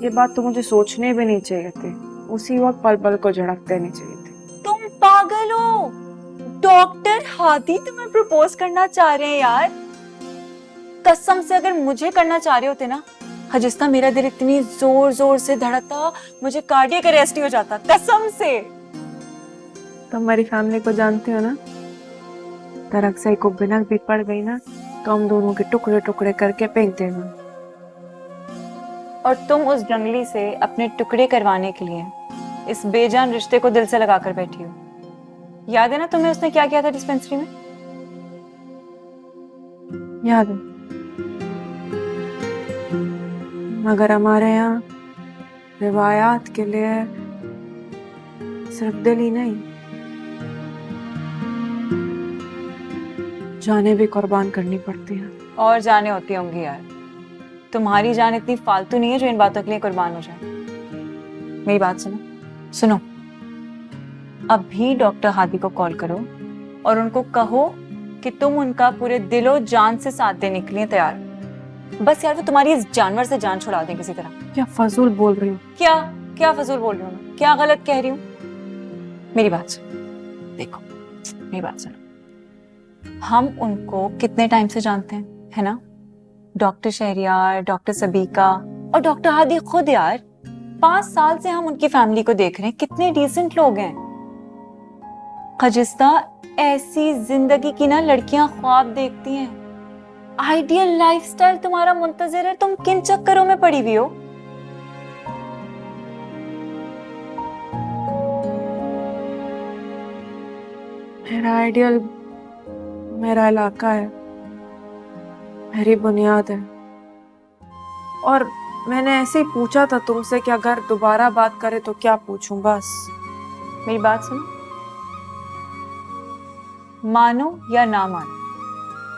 ये बात तो मुझे सोचने भी नहीं चाहिए थे। उसी वक्त पल पल को झड़क देनी चाहिए थी। तुम पागल हो। डॉक्टर हादी तुम्हें प्रपोज करना चाह रहे हैं यार। कसम से अगर मुझे करना चाह रहे होते ना हजिस्ता, मेरा दिल इतनी जोर जोर से धड़कता मुझे कार्डियक अरेस्ट ही हो जाता, कसम से। तुम हमारी फैमिली को जानते हो ना, तरक्सई को बिना भी पड़ गई ना तो हम दोनों के टुकड़े टुकड़े करके फेंक देना। और तुम उस जंगली से अपने टुकड़े करवाने के लिए इस बेजान रिश्ते को दिल से लगाकर बैठी हो। याद है ना तुम्हें उसने क्या किया था डिस्पेंसरी में? याद है, मगर हमारे यहाँ रिवायात के लिए सिर्फ दिल ही नहीं, जाने भी कुर्बान करनी पड़ती है। और जाने होती होंगी यार, तुम्हारी जान इतनी फालतू नहीं है जो इन बातों के लिए कुर्बान हो जाए। मेरी बात सुनो, अभी डॉक्टर हादी को कॉल करो और उनको कहो कि तुम उनका पूरे दिलो जान से साथ देने के लिए तैयार हो। बस यार वो तुम्हारी इस जानवर से जान छुड़ा दें किसी तरह। क्या फजूल बोल रही हो? क्या फजूल बोल रही हूँ? क्या गलत कह रही हूँ? मेरी बात सुनो, देखो मेरी बात सुनो, हम उनको कितने टाइम से जानते हैं, है ना? डॉक्टर शहरियार, डॉक्टर सबीका और डॉक्टर हादी खुद यार, 5 साल से हम उनकी फैमिली को देख रहे हैं। कितने डिसेंट लोग हैं। खजिस्ता, ऐसी जिंदगी की ना लड़कियां ख्वाब देखती हैं। आइडियल लाइफस्टाइल तुम्हारा मुंतजिर है, तुम किन चक्करों में पड़ी हुई हो? मेरा आइडियल मेरा इलाका है, मेरी बुनियाद है। और मैंने ऐसे ही पूछा था तुमसे कि अगर दोबारा बात करे तो क्या पूछूं, बस। मेरी बात सुनो, मानो या ना मानो,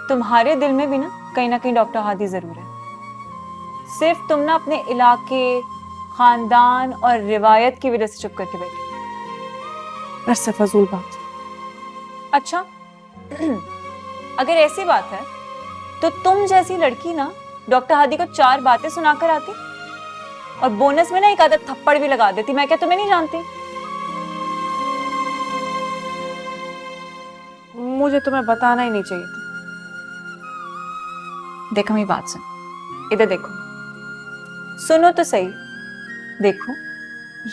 तुम्हारे दिल में भी ना कहीं डॉक्टर हादी जरूर है। सिर्फ तुम ना अपने इलाके, खानदान और रिवायत की वजह से चुप करके बैठे। ऐसे फजूल बात। अच्छा अगर ऐसी बात है तो तुम जैसी लड़की ना डॉक्टर हादी को 4 बातें सुनाकर आती और बोनस में ना एक आधा थप्पड़ भी लगा देती। मैं क्या तुम्हें नहीं जानती? मुझे तुम्हें बताना ही नहीं चाहिए था। देखो मेरी बात सुन, इधर देखो, सुनो तो सही। देखो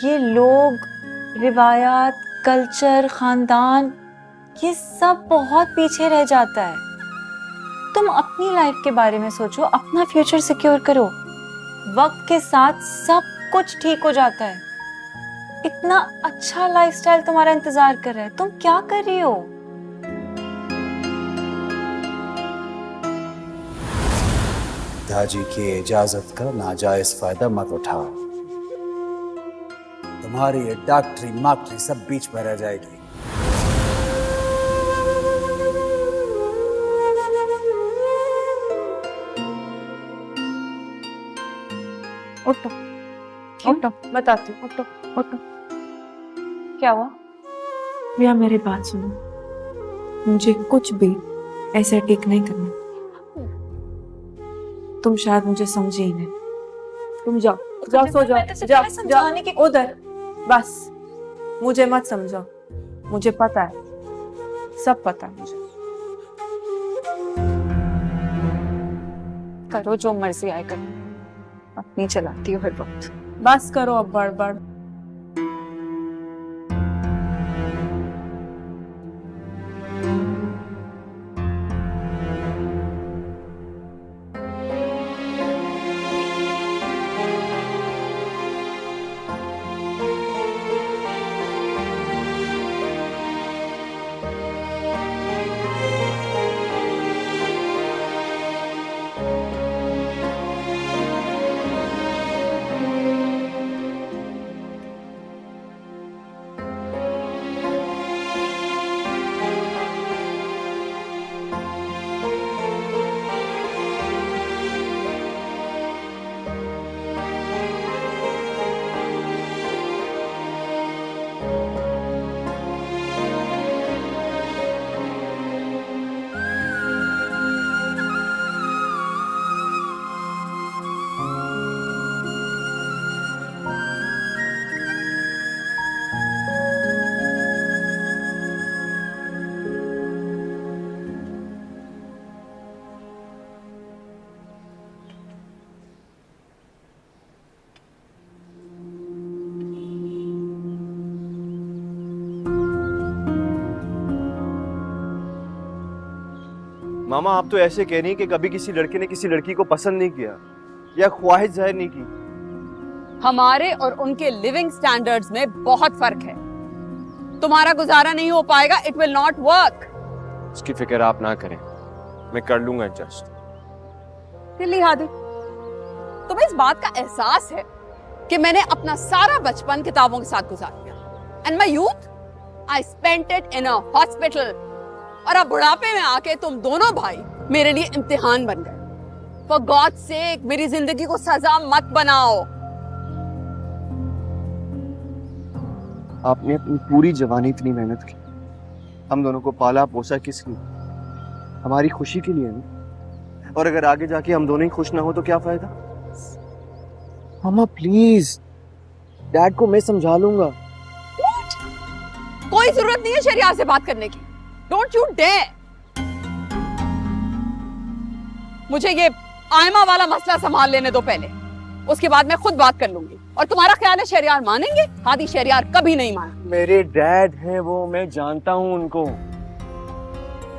ये लोग, रिवायात, कल्चर, खानदान, ये सब बहुत पीछे रह जाता है। तुम अपनी लाइफ के बारे में सोचो, अपना फ्यूचर सिक्योर करो। वक्त के साथ सब कुछ ठीक हो जाता है। इतना अच्छा लाइफस्टाइल तुम्हारा इंतजार कर रहा है, तुम क्या कर रही हो? पिताजी की इजाजत का नाजायज फायदा मत उठाओ। तुम्हारी ये डॉक्टरी माक्टरी सब बीच में रह जाएगी। उठो उठो, बताती हूँ, उठो उठो। क्या हुआ? भैया मेरी बात सुनो, मुझे कुछ भी ऐसे ठीक नहीं करना। तुम शायद मुझे समझे ही नहीं। तुम जाओ जाओ, सो जाओ, जाओ जाओ उधर। बस मुझे मत समझो, मुझे पता है, सब पता है मुझे। करो जो मर्जी आए करो, अपनी चलाती हो हर वक्त। बस करो अब बड़बड़। मामा आप तो ऐसे कह रही हैं कि कभी किसी लड़के ने किसी लड़की को पसंद नहीं किया या ख्वाहिश जाहिर नहीं की। हमारे और उनके लिविंग स्टैंडर्ड्स में बहुत फर्क है। तुम्हारा गुजारा नहीं हो पाएगा, इट विल नॉट वर्क। उसकी फिक्र आप ना करें, मैं कर लूंगा एडजस्ट। दिल्ली हादी, तुम्हें इस बात का एहसास है कि मैंने अपना सारा बचपन किताबों के साथ गुजार दिया and my youth I spent it in a hospital, और अब बुढ़ापे में आके तुम दोनों भाई मेरे लिए इम्तिहान बन गए। फॉर गॉड सेक मेरी जिंदगी को सजा मत बनाओ। आपने अपनी पूरी जवानी इतनी मेहनत की, हम दोनों को पाला पोसा किस लिए? हमारी खुशी के लिए ना। और अगर आगे जाके हम दोनों ही खुश ना हो तो क्या फायदा? मामा प्लीज, डैड को मैं समझा लूंगा। कोई जरूरत नहीं है शरियार से बात करने की। Don't you dare. मुझे ये आयमा वाला मसला संभाल लेने दो पहले, उसके बाद मैं खुद बात कर लूंगी। और तुम्हारा ख्याल है शरियार मानेंगे? हादी शरियार कभी नहीं माना। मेरे डैड हैं वो, मैं जानता हूँ उनको,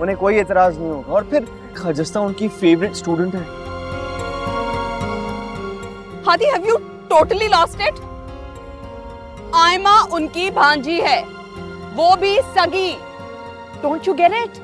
उन्हें कोई एतराज नहीं होगा। और फिर खाजस्ता उनकी फेवरेट स्टूडेंट है। Hadi, have you totally lost it? Aima उनकी भांजी है, वो भी सगी। Don't you get it?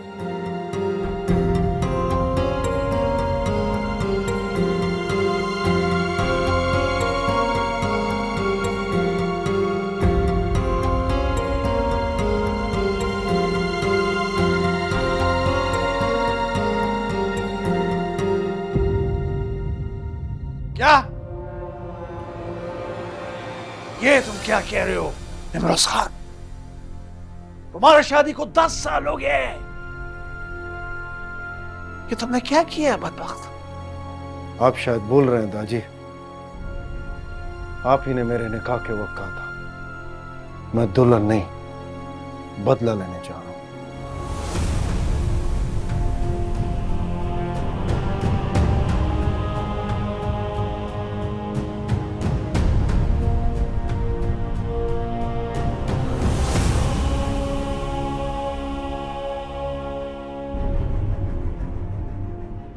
क्या? ये तुम क्या कह रहे हो इमरान खान? तुम्हारा शादी को 10 साल हो गए। ये तुमने क्या किया बदबख्त? आप शायद भूल रहे हैं दाजी, आप ही ने मेरे निकाह के वक्त कहा था मैं दुल्हन नहीं बदला लेने जा रहा हूं।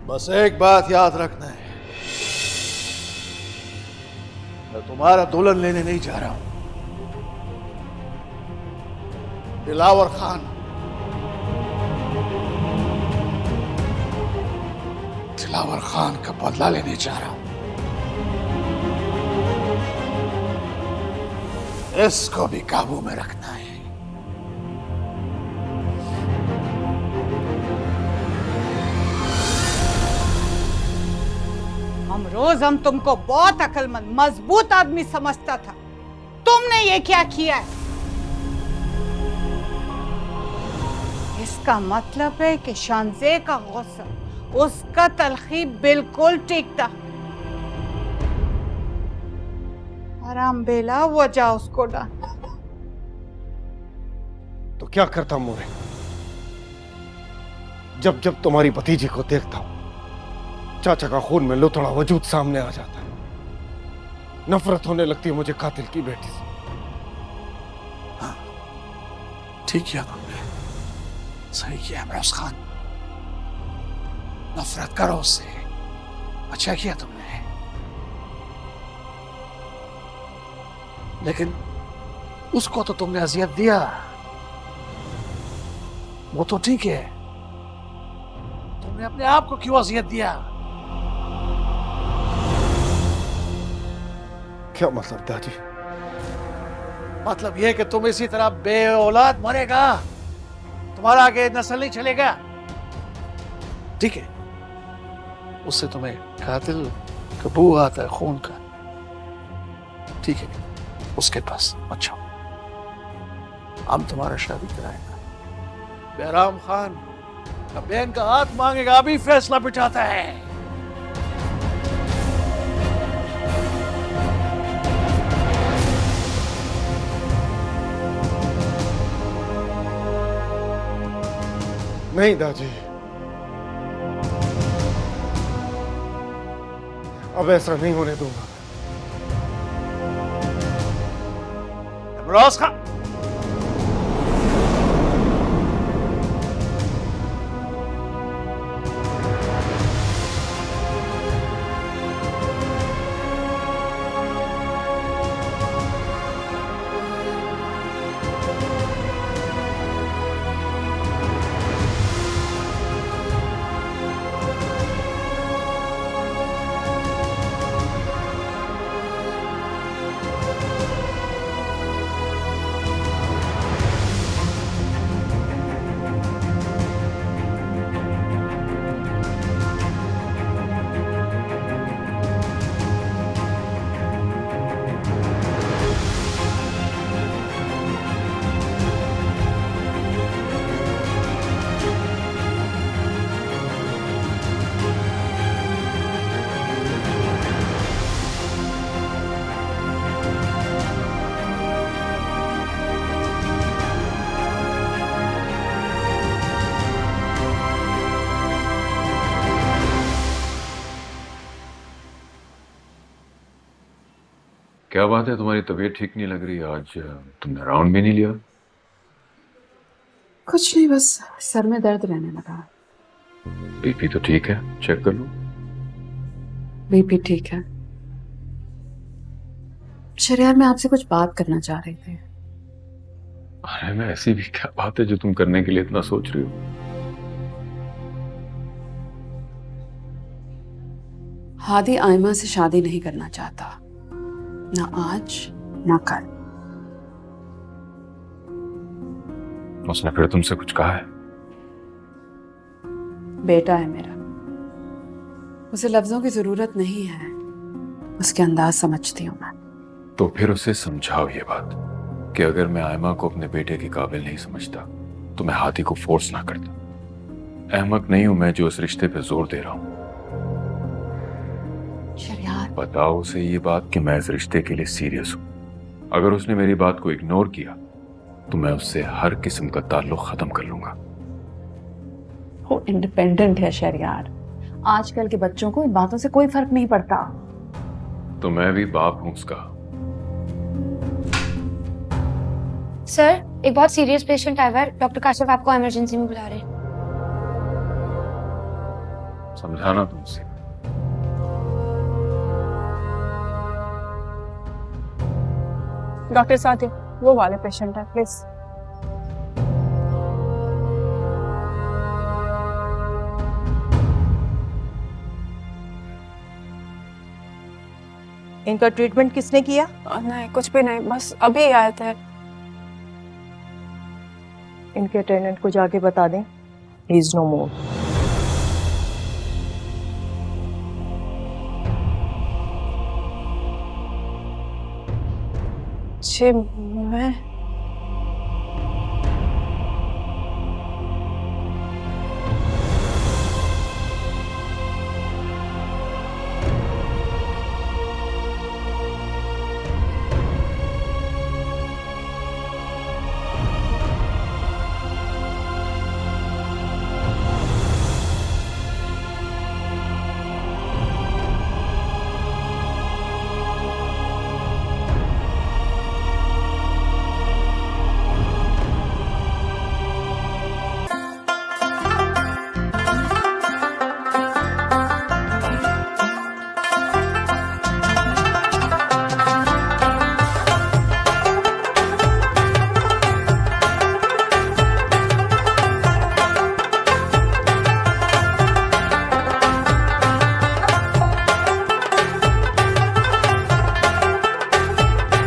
बस एक बात याद रखना है, मैं तुम्हारा दुल्हन लेने नहीं जा रहा हूं। दिलावर खान का बदला लेने जा रहा हूं। इसको भी काबू में रखना है। हम तुमको बहुत अक्लमंद मजबूत आदमी समझता था, तुमने ये क्या किया है? इसका मतलब है कि शानजे का गुस्सा, उसका तलखी बिल्कुल ठीक था। आराम बेला वजह उसको डांटा था। तो क्या करता मोरे, जब जब तुम्हारी भतीजी को देखता हूं चाचा का खून में लुथड़ा वजूद सामने आ जाता है। नफरत होने लगती है मुझे कातिल की बेटी से। हाँ, ठीक किया तुमने, सही किया इमरान खान। नफरत करो उससे, अच्छा किया तुमने। लेकिन उसको तो तुमने अजियत दिया, वो तो ठीक है, तुमने अपने आप को क्यों अजियत दिया? क्या मतलब दादी? मतलब यह कि तुम इसी तरह बे औलाद मरेगा, तुम्हारा आगे नस्ल नहीं चलेगा। ठीक है, उससे तुम्हें कातिल कबू आता है खून का, ठीक है, उसके पास मत जाओ, हम तुम्हारा शादी कराएंगे। बैराम खान का बहन का हाथ मांगेगा, अभी फैसला बिठाता है। नहीं दादी, अब ऐसा नहीं होने दूंगा। इमरान खान, क्या बात है, तुम्हारी तबीयत ठीक नहीं लग रही आज? तुमने राउंड भी नहीं लिया? कुछ नहीं, बस सर में दर्द रहने लगा। बीपी तो ठीक है, चेक कर लो। बीपी ठीक है। शरियार, मैं आपसे कुछ बात करना चाह रही थी। अरे मैं ऐसी भी क्या बात है जो तुम करने के लिए इतना सोच रही हो? हादी आयमा से शादी नहीं करना चाहता, ना आज ना कल। उसने फिर तुमसे कुछ कहा है? बेटा है मेरा, उसे लफ्जों की जरूरत नहीं है, उसके अंदाज समझती हूं मैं। तो फिर उसे समझाओ ये बात कि अगर मैं आयमा को अपने बेटे के काबिल नहीं समझता तो मैं हादी को फोर्स ना करता। अहमक नहीं हूं मैं जो इस रिश्ते पे जोर दे रहा हूं। शरियार, बताओ उसे ये बात कि मैं इस रिश्ते के लिए सीरियस हूं। अगर उसने मेरी बात को इग्नोर किया तो मैं उससे हर किस्म का ताल्लुक खत्म कर लूंगा। वो इंडिपेंडेंट है शरियार। आजकल के बच्चों को इन बातों से कोई फर्क नहीं पड़ता। तो मैं भी बाप हूं उसका। सर, एक बहुत सीरियस पेशेंट आया हुआ है, डॉक्टर काशिफ आपको इमरजेंसी में बुला रहे हैं। समझाना तुमसे। डॉक्टर साथी, वो वाले पेशेंट है, प्लीज। इनका ट्रीटमेंट किसने किया? नहीं, कुछ भी नहीं, बस अभी आए थे। इनके अटेंडेंट को जाके बता दें, ही इज नो मोर। जी, मैं